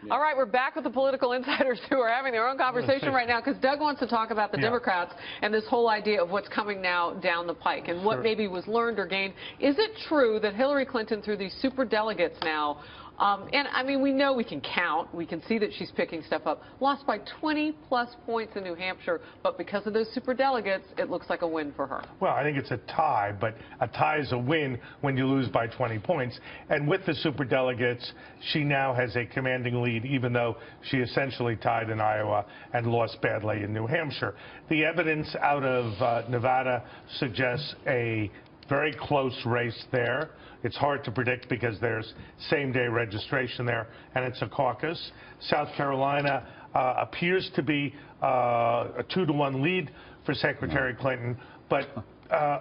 Yeah. All right, we're back with the political insiders who are having their own conversation right now because Doug wants to talk about the Democrats and this whole idea of what's coming now down the pike and what maybe was learned or gained. Is it true that Hillary Clinton, through these super delegates now, and I mean, we know we can count, we can see that she's picking stuff up, lost by 20-plus points in New Hampshire, but because of those super delegates, it looks like a win for her? Well, I think it's a tie, but a tie is a win when you lose by 20 points. And with the super delegates, she now has a commanding lead, even though she essentially tied in Iowa and lost badly in New Hampshire. The evidence out of Nevada suggests a very close race there. It's hard to predict because there's same-day registration there, and it's a caucus. South Carolina appears to be a 2-to-1 lead for Secretary Clinton, but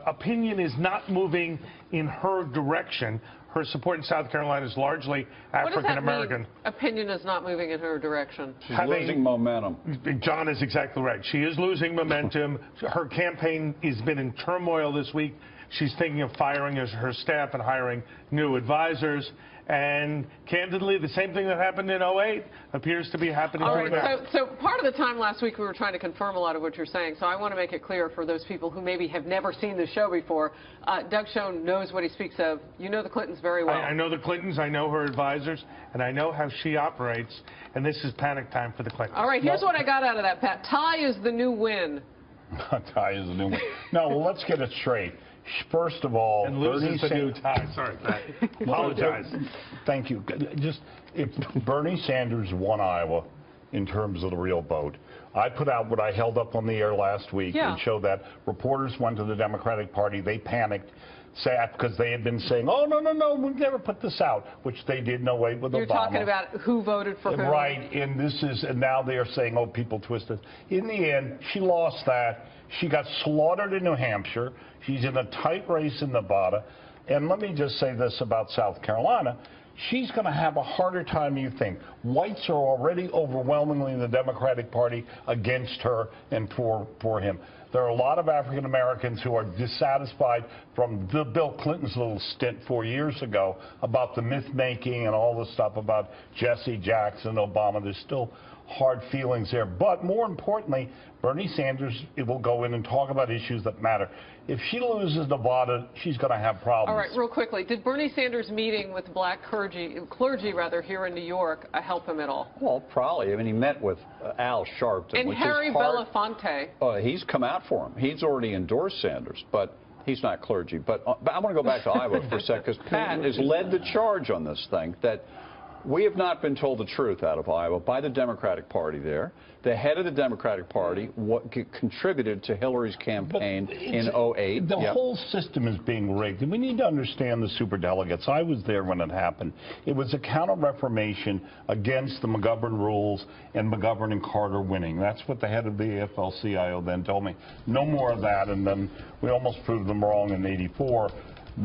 opinion is not moving in her direction. Her support in South Carolina is largely African-American. Opinion is not moving in her direction. She's losing momentum. John is exactly right. She is losing momentum. Her campaign has been in turmoil this week. She's thinking of firing her staff and hiring new advisors. And candidly, the same thing that happened in 2008 appears to be happening right now. So part of the time last week we were trying to confirm a lot of what you're saying. So I want to make it clear for those people who maybe have never seen the show before. Doug Schoen knows what he speaks of. You know the Clintons very well. I know the Clintons. I know her advisors. And I know how she operates. And this is panic time for the Clintons. All right, here's what I got out of that, Pat. Tie is the new win. Tie is the new win. No, well, let's get it straight. First of all, and loses the new tie. Sorry, Pat. Apologize. Thank you. Just if Bernie Sanders won Iowa in terms of the real vote, I put out what I held up on the air last week and showed that reporters went to the Democratic Party. They panicked, sad, because they had been saying, "Oh no, we've never put this out," which they did in 2008 with Obama. You're talking about who voted for who, right? And now they are saying, "Oh, people twisted." In the end, she lost that. She got slaughtered in New Hampshire. She's in a tight race in Nevada. And let me just say this about South Carolina. She's going to have a harder time than you think. Whites are already overwhelmingly in the Democratic Party against her and for him. There are a lot of African Americans who are dissatisfied from Bill Clinton's little stint 4 years ago about the myth-making and all the stuff about Jesse Jackson, Obama. There's still hard feelings there. But more importantly, Bernie Sanders will go in and talk about issues that matter. If she loses Nevada, she's going to have problems. All right, real quickly, did Bernie Sanders' meeting with black clergy here in New York help him at all? Well, probably. I mean, he met with Al Sharpton. And Harry Belafonte. He's come out for him. He's already endorsed Sanders, but he's not clergy. But I want to go back to Iowa for a second, because Pat has led the charge on this thing that we have not been told the truth out of Iowa by the Democratic Party there. The head of the Democratic Party contributed to Hillary's campaign in 2008. The whole system is being rigged, and we need to understand the superdelegates. I was there when it happened. It was a counter-reformation against the McGovern rules and McGovern and Carter winning. That's what the head of the AFL-CIO then told me. No more of that, and then we almost proved them wrong in '84.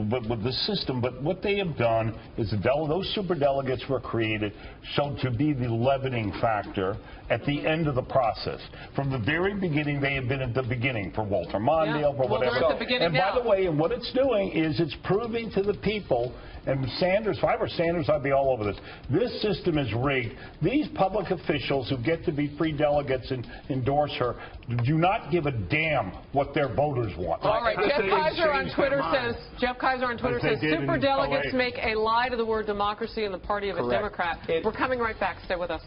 But with the system, but what they have done is those superdelegates were created so to be the leavening factor at the end of the process. From the very beginning, they have been at the beginning for Walter Mondale, for whatever. We're at the beginning by the way, and what it's doing is it's proving to the people, and Sanders, if I were Sanders, I'd be all over this. This system is rigged. These public officials who get to be free delegates and endorse her do not give a damn what their voters want. All right, Jeff Kaiser on Twitter says, super delegates make a lie to the word democracy in the party of a Democrat. We're coming right back. Stay with us.